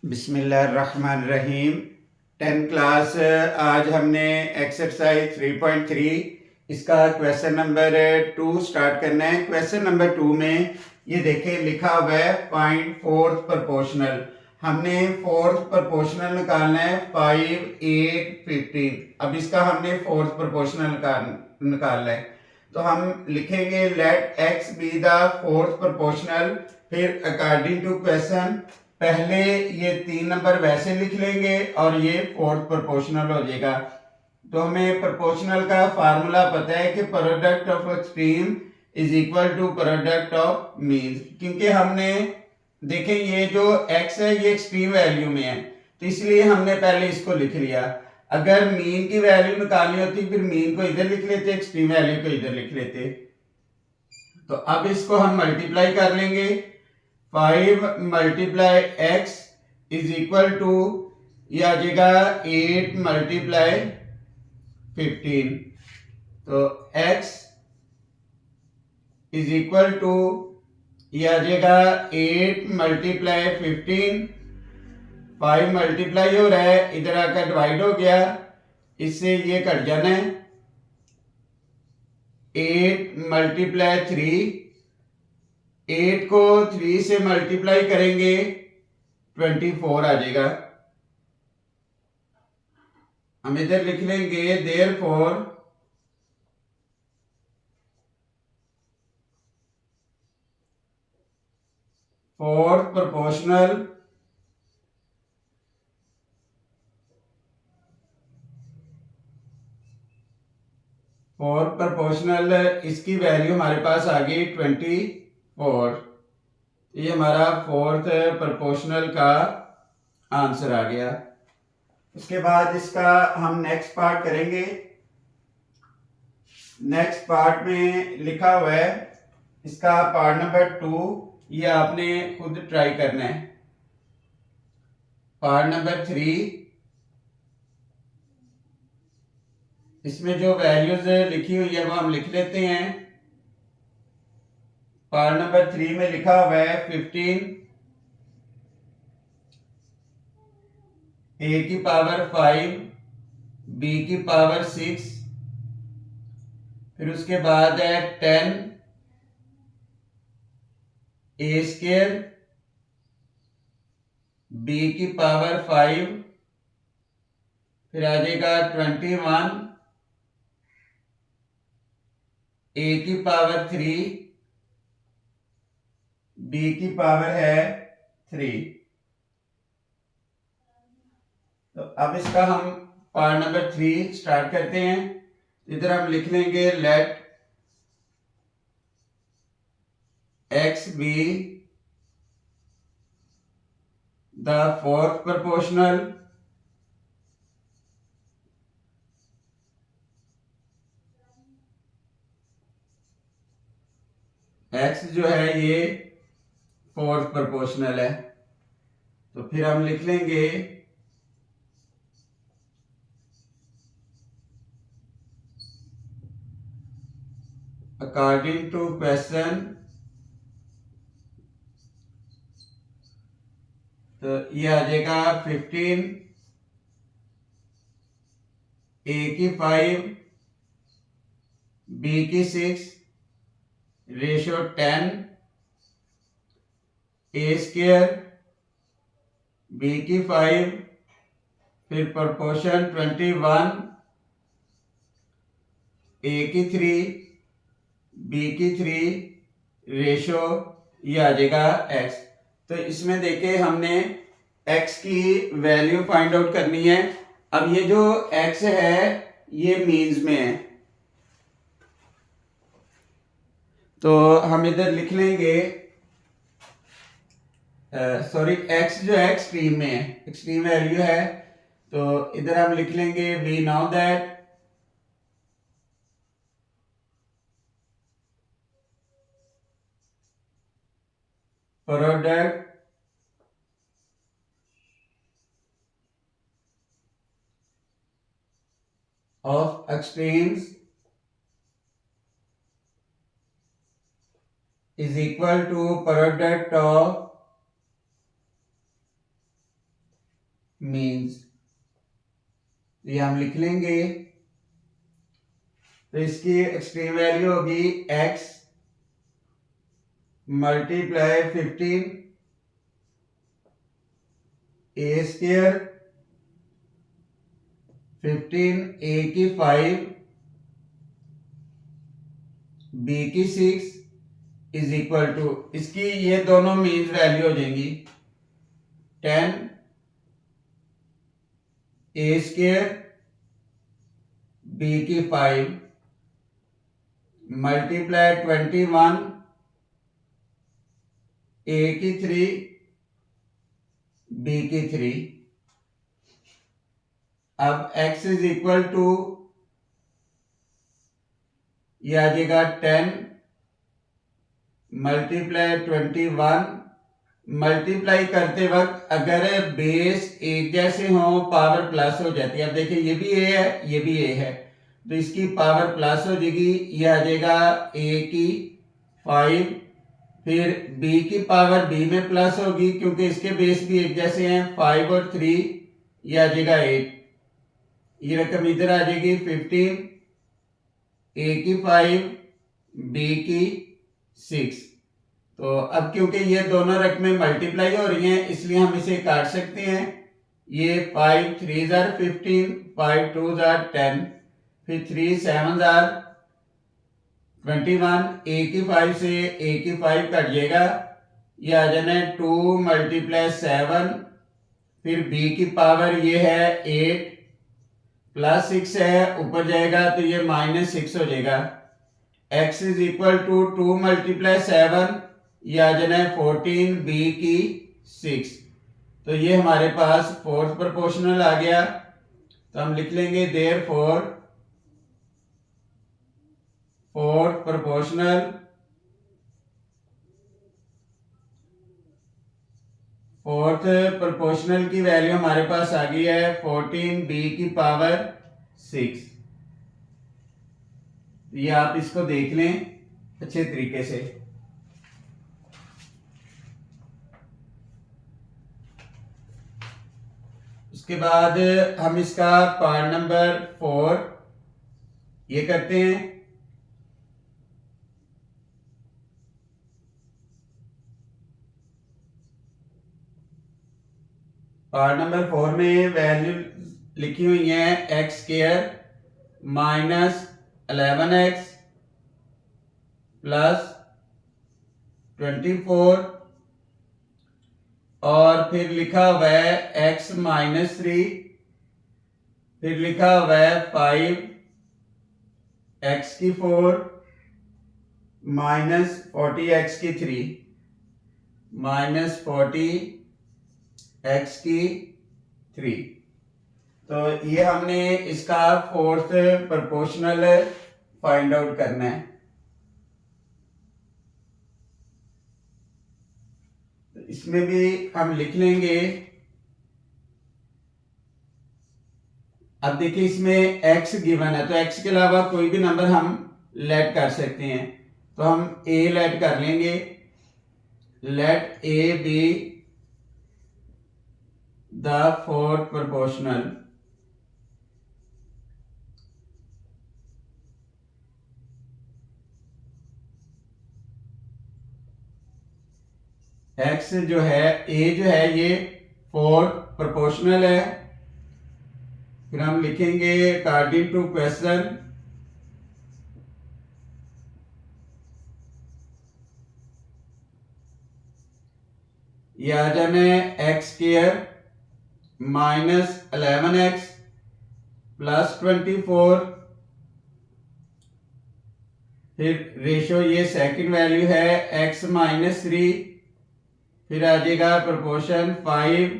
बिस्मिल्लाहिर्रहमानिर्रहीम। 10 क्लास आज हमने एक्सरसाइज 3.3 इसका क्वेश्चन नंबर 2 स्टार्ट करना है। क्वेश्चन नंबर 2 में ये देखें लिखा हुआ है फाइंड फोर्थ प्रोपोर्शनल। हमने फोर्थ प्रोपोर्शनल निकालना है 5, 8, 15। अब इसका हमने फोर्थ प्रोपोर्शनल निकालना है तो हम लिखेंगे let x be the fourth proportional. फिर अकॉर्डिंग टू क्वेश्चन पहले ये 3 नंबर वैसे लिख लेंगे और ये फोर्थ प्रोपोर्शनल हो जाएगा। तो हमें प्रोपोर्शनल का फार्मूला पता है कि product of extreme is equal to product of mean. क्योंकि हमने देखें ये जो x है ये एक्सट्रीम वैल्यू में है तो इसलिए हमने पहले इसको लिख लिया। अगर मीन की वैल्यू निकालनी होती फिर मीन को इधर लिख लेते, एक्सट्रीम वैल्यू को इधर लिख लेते। तो अब इसको हम मल्टीप्लाई कर लेंगे। 5 multiply x is equal to ये आ जाएगा 8 मल्टीप्लाई 15। तो x इज इक्वल टू ये आ जाएगा 8 मल्टीप्लाई 15। 5 मल्टीप्लाई हो रहा है, इधर आकर डिवाइड हो गया, इससे ये कट जाना है। 8 मल्टीप्लाई 3, 8 को 3 से मल्टीप्लाई करेंगे 24 आ जाएगा। हम इधर लिख लेंगे देयरफॉर फोर्थ प्रोपोर्शनल इसकी वैल्यू हमारे पास आ गई 24। ये हमारा फोर्थ प्रोपोर्शनल का आंसर आ गया। उसके बाद इसका हम नेक्स्ट पार्ट करेंगे। नेक्स्ट पार्ट में लिखा हुआ है इसका पार्ट नंबर 2, ये आपने खुद ट्राई करना है। पार्ट नंबर 3 इसमें जो वैल्यूज लिखी हुई है वो हम लिख लेते हैं। पार्ट नंबर 3 में लिखा हुआ है 15 a की पावर 5 b की पावर 6, फिर उसके बाद है 10 a स्क्वायर b की पावर 5, फिर आ जाएगा 21 a की पावर 3 b की पावर है 3। तो अब इसका हम पार्ट नंबर 3 स्टार्ट करते हैं। इधर हम लिख लेंगे let x be the fourth proportional x जो है ये फोर्थ प्रोपोर्शनल है। तो फिर हम लिख लेंगे अकॉर्डिंग टू क्वेश्चन। तो ये आ जाएगा 15 a की 5 b की 6 रेशियो 10 a स्क्वायर b की 5, फिर प्रोपोर्शन 21 a की 3 b की 3 रेशियो ये आ जाएगा x। तो इसमें देखे हमने x की वैल्यू फाइंड आउट करनी है। अब ये जो x है ये मीन्स में है तो हम इधर लिख लेंगे सॉरी x जो है एक्सट्रीम में है, एक्सट्रीम वैल्यू है। तो इधर हम लिख लेंगे we know that product of extremes is equal to product of means ये हम लिख लेंगे। तो इसकी एक्सट्रीम वैल्यू होगी x multiply 15 a square 15 a की 5 बी की 6 इज इक्वल टू, इसकी ये दोनों मीन्स वैल्यू हो जाएंगी 10 ए स्क्वायर बी की 5 मल्टीप्लाई 21 ए की 3 बी की 3। अब x इज इक्वल टू ये आ जाएगा 10 मल्टीप्लाई 21। मल्टीप्लाई करते वक्त अगर बेस एक जैसे हो पावर प्लस हो जाती है। अब देखिए ये भी a है ये भी a है, तो इसकी पावर प्लस हो जाएगी, ये आ जाएगा a की 5, फिर b की पावर b में प्लस होगी क्योंकि इसके बेस भी एक जैसे हैं 5 और 3, ये आ जाएगा 8। ये रकम इधर आ जाएगी 15 a की 5 b की 6। तो अब क्योंकि ये दोनों रकमें मल्टीप्लाई हो रही हैं इसलिए हम इसे काट सकते हैं। ये 5 3 जार 15, 5 2 जार 10, फिर 3 7 जार 21, a की 5 से a की 5 कट जाएगा, ये आ जाना है 2 मल्टीप्लाई 7, फिर b की पावर ये है 8 प्लस 6 है, ऊपर जाएगा तो ये -6 हो जाएगा। x is equal to 2 multiply 7, ये आ जाना है 14 b की 6। तो ये हमारे पास फोर्थ प्रोपोर्शनल आ गया। तो हम लिख लेंगे देयरफॉर फोर्थ प्रोपोर्शनल की वैल्यू हमारे पास आ गई है 14 b की पावर 6। ये आप इसको देख लें अच्छे तरीके से। उसके बाद हम इसका पार्ट नंबर 4 ये करते हैं। पार्ट नंबर 4 में वैल्यू लिखी हुई है x square minus 11x plus 24 और फिर लिखा हुआ है x माइनस 3, फिर लिखा हुआ है 5 x की 4 माइनस 40x की 3 माइनस 40 x की 3। तो ये हमने इसका फोर्थ प्रोपोर्शनल फाइंड आउट करना है। तो इसमें भी हम लिख लेंगे। अब देखिए इसमें x गिवन है तो x के अलावा कोई भी नंबर हम लेट कर सकते हैं, तो हम a लेट कर लेंगे। Let a be the fourth proportional. x जो है a जो है ये फोर्थ प्रोपोर्शनल है। फिर हम लिखेंगे अकॉर्डिंग टू क्वेश्चन ये आ जाना है x square minus 11x plus 24, फिर रेशो ये सेकंड वैल्यू है x माइनस 3, फिर आ जाएगा प्रोपोर्शन 5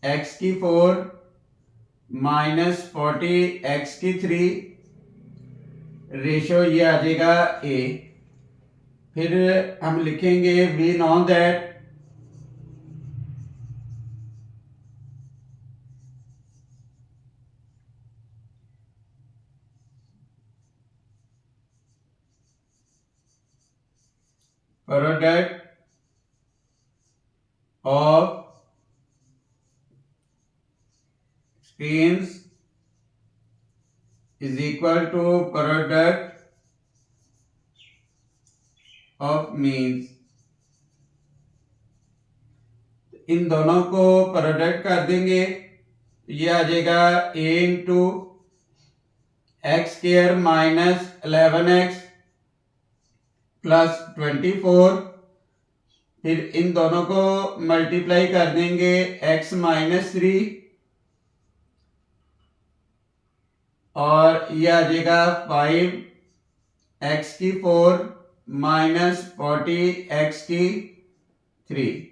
x की 4 माइनस 40 x की 3, रेशो ये आ जाएगा a। फिर हम लिखेंगे we know that product of streams is equal to product of means। इन दोनों को प्रोडक्ट कर देंगे, ये आ जाएगा a into x square minus 11x plus 24, फिर इन दोनों को मल्टीप्लाई कर देंगे x माइनस 3 और ये आ जाएगा 5x की 4 माइनस 40x की 3।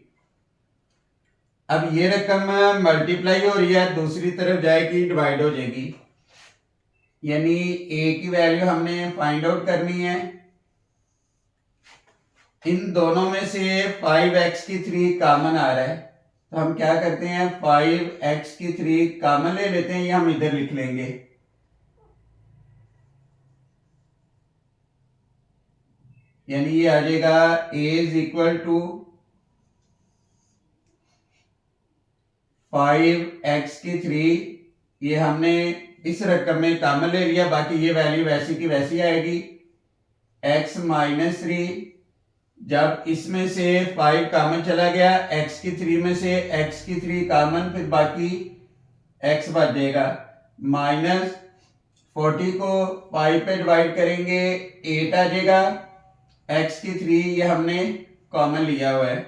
अब ये रकम मल्टीप्लाई हो रही है, दूसरी तरफ जाएगी डिवाइड हो जाएगी, यानी a की वैल्यू हमने फाइंड आउट करनी है। इन दोनों में से 5x की 3 कॉमन आ रहा है, तो हम क्या करते हैं 5x की 3 कॉमन ले लेते हैं, ये हम इधर लिख लेंगे। यानी ये आ जाएगा a is equal to 5x की 3, ये हमने इस रकम में कॉमन ले लिया, बाकी ये वैल्यू वैसी की वैसी आएगी। x माइनस 3, जब इसमें से 5 कॉमन चला गया, x की 3 में से x की 3 कॉमन, फिर बाकी x बच जाएगा। माइनस 40 को 5 पे डिवाइड करेंगे 8 आ जाएगा, x की 3 ये हमने कॉमन लिया हुआ है,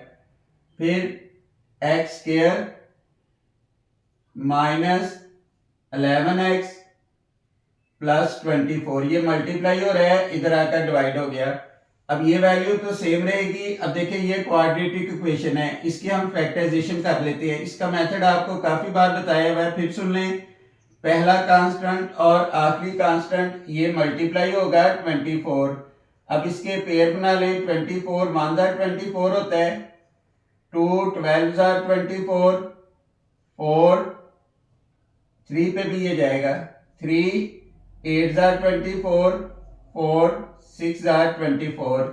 फिर x square minus 11x plus 24, ये मल्टीप्लाई हो रहा है, इधर आकर डिवाइड हो गया। अब ये वैल्यू तो सेम रहेगी। अब देखिए ये क्वाड्रेटिक इक्वेशन है, इसकी हम फैक्टराइजेशन कर लेते हैं। इसका मेथड आपको काफी बार बताया हुआ है, फिर सुन लें। पहला कांस्टेंट और आखिरी कांस्टेंट ये मल्टीप्लाई होगा 24। अब इसके पेयर बना लें, 24 1 24 होता है, 2 12 24, 4 3 पे भी ये जाएगा, 3 8 24, 4 6 24।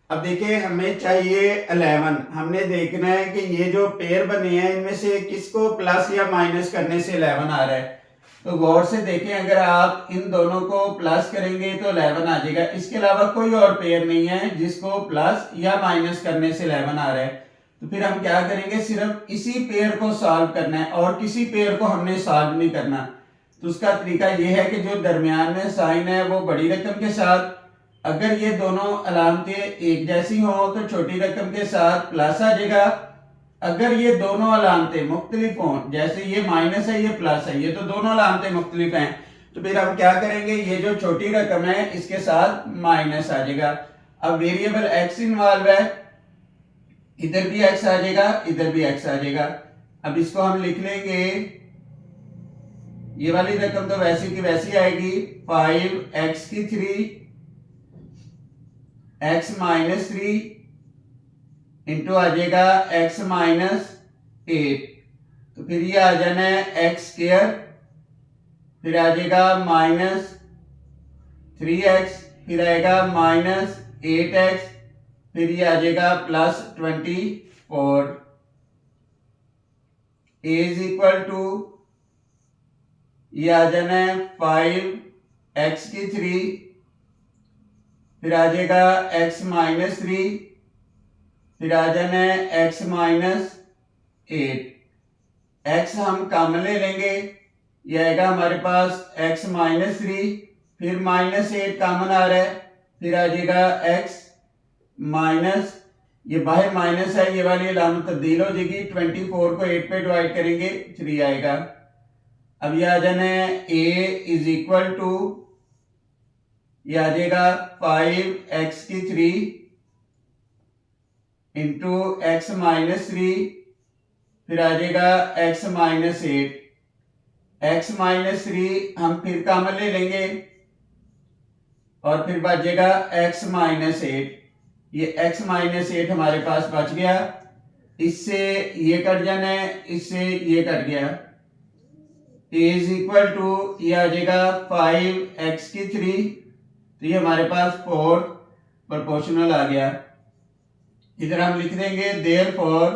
अब देखिए हमें चाहिए 11। हमने देखना है कि ये जो पेयर बने हैं इनमें से किसको प्लस या माइनस करने से 11 आ रहा है। तो गौर से देखें, अगर आप इन दोनों को प्लस करेंगे तो 11 आ जाएगा। इसके अलावा कोई और पेयर नहीं है जिसको प्लस या माइनस करने से 11 आ रहा है। तो फिर हम क्या करेंगे, सिर्फ इसी पेयर को सॉल्व करना है और किसी पेयर को हमने सॉल्व नहीं करना। तो उसका तरीका यह है कि जो दरमियान में साइन है वो बड़ी रकम के साथ, अगर ये दोनों अलामतें एक जैसी हो तो छोटी रकम के साथ प्लस आ जाएगा। अगर ये दोनों अलामतें मुख्तलिफ हों, जैसे ये माइनस है ये प्लस है, ये तो दोनों अलामतें मुख्तलिफ हैं, तो फिर हम क्या करेंगे, ये जो छोटी रकम है इसके साथ माइनस आ जाएगा। अब वेरिएबल x इन्वॉल्व है, इधर भी x आ जाएगा, इधर भी x आ जाएगा। अब इसको हम लिख लेंगे, ये वाली रकम तो वैसी की वैसी आएगी, 5x की 3 x माइनस 3 इंटू आ जाएगा x माइनस 8। तो फिर ये आ जाना है x स्क्वायर, फिर आ जाएगा माइनस 3x, फिर आएगा माइनस 8x, फिर ये आ जाएगा plus 24। a is equal to, ये आ जाना है 5x की 3, फिर आ जाएगा x माइनस 3, फिर आ जाना है x माइनस 8। x हम कॉमन ले लेंगे, ये आएगा हमारे पास x माइनस 3, फिर माइनस 8 कॉमन आ रहा है, फिर आ जाएगा x माइनस, ये बाहर माइनस है, ये वाली अलामत तब्दील हो जाएगी, 24 को 8 पे डिवाइड करेंगे 3 आएगा। अब ये आ जाना है a इज इक्वल टू, ये आ जाएगा 5x की 3 इंटू एक्स माइनस 3, फिर आ जाएगा x माइनस 8। x माइनस 3 हम फिर कॉमन ले लेंगे और फिर बचेगा x माइनस 8। ये x माइनस 8 हमारे पास बच गया, इससे ये कट जाना है, इससे ये कट गया। a इज इक्वल टू, ये आ जाएगा 5x की 3, तो ये हमारे पास 4 प्रोपोर्शनल आ गया। इधर हम लिख देंगे देयरफॉर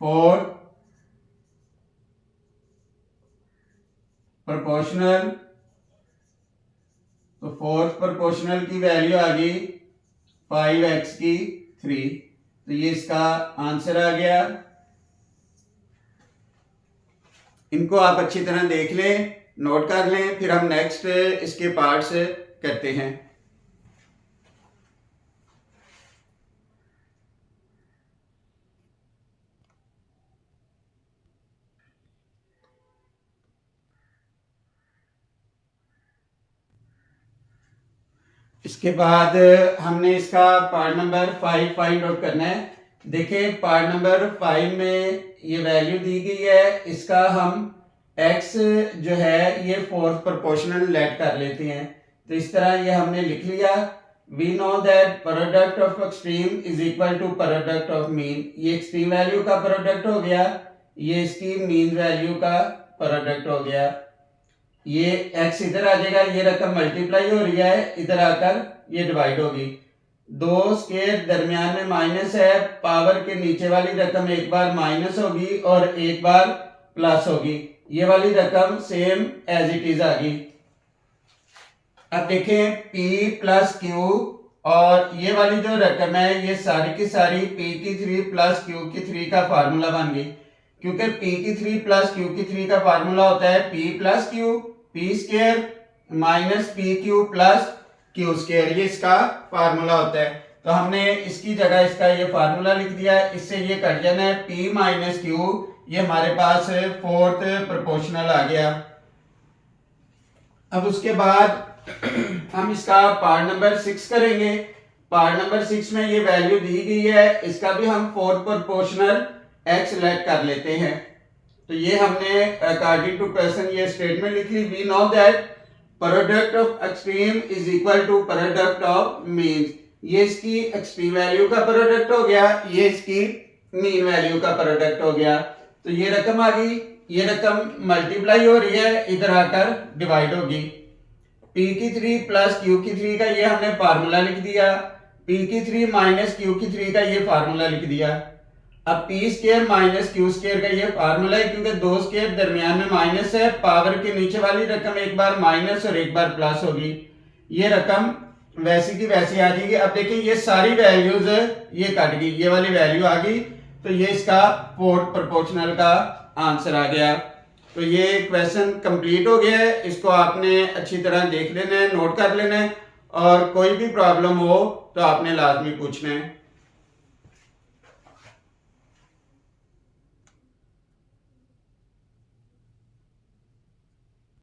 4 प्रोपोर्शनल, तो फोर्थ प्रोपोर्शनल की वैल्यू आ गई 5x की 3, तो ये इसका आंसर आ गया। इनको आप अच्छी तरह देख लें, नोट कर लें, फिर हम नेक्स्ट इसके पार्ट्स करते हैं। इसके बाद हमने इसका पार्ट नंबर 5 फाइंड आउट करना है। देखिए पार्ट नंबर 5 में ये वैल्यू दी गई है, इसका हम x जो है ये फोर्थ प्रोपोर्शनल लेट कर लेते हैं। तो इस तरह ये हमने लिख लिया। We know that product of extreme is equal to product of mean. ये एक्सट्रीम वैल्यू का प्रोडक्ट हो गया, ये इसकी मीन वैल्यू का प्रोडक्ट हो गया। ये x इधर आ जाएगा, ये रकम मल्टीप्लाई हो रही है, इधर आकर ये डिवाइड होगी। दो स्केयर दरमियान में माइनस है, पावर के नीचे वाली रकम एक बार माइनस होगी और एक बार प्लस होगी। ये वाली रकम सेम एज इट इज आ गई। अब देखें p प्लस क्यू, और ये वाली जो रकम है ये सारी की सारी p की 3 प्लस q की 3 का फार्मूला बन गई, क्योंकि p की 3 प्लस q की 3 का फार्मूला होता है p plus Q, p square minus P Q plus Q square, ये इसका फार्मूला होता है। तो हमने इसकी जगह इसका ये फार्मूला लिख दिया है, इससे ये कट जाना है p माइनस क्यू, ये हमारे पास फोर्थ प्रोपोर्शनल आ गया। अब उसके बाद हम इसका पार्ट नंबर 6 करेंगे। पार्ट नंबर 6 में ये वैल्यू दी गई है, इसका भी हम फोर्थ प्रोपोर्शनल x लेट कर लेते हैं। तो ये हमने अकॉर्डिंग टू क्वेश्चन ये स्टेटमेंट लिख ली। We know that product of extreme is equal to product of mean. ये इसकी एक्सट्रीम वैल्यू का प्रोडक्ट हो गया, ये इसकी मीन वैल्यू का प्रोडक्ट हो गया। तो ये रकम आ गई, ये रकम मल्टीप्लाई हो रही है, इधर आकर डिवाइड होगी। p की 3 प्लस q की 3 का ये हमने फार्मूला लिख दिया, p की 3 माइनस q की 3 का ये फार्मूला लिख दिया। अब p square minus q square का ये फार्मूला है, क्योंकि दो स्क्वायर दरमियान में माइनस है, पावर के नीचे वाली रकम एक बार माइनस और एक बार प्लस होगी। ये रकम वैसी की वैसी आ जाएगी। अब देखिए ये सारी वैल्यूज ये कट गई, ये वाली वैल्यू आ गई, तो ये इसका फोर्थ प्रोपोर्शनल का आंसर आ गया। तो ये क्वेश्चन कंप्लीट हो गया है, इसको आपने अच्छी तरह देख लेना है, नोट कर लेना है, और कोई भी प्रॉब्लम हो तो आपने लाजमी पूछना है।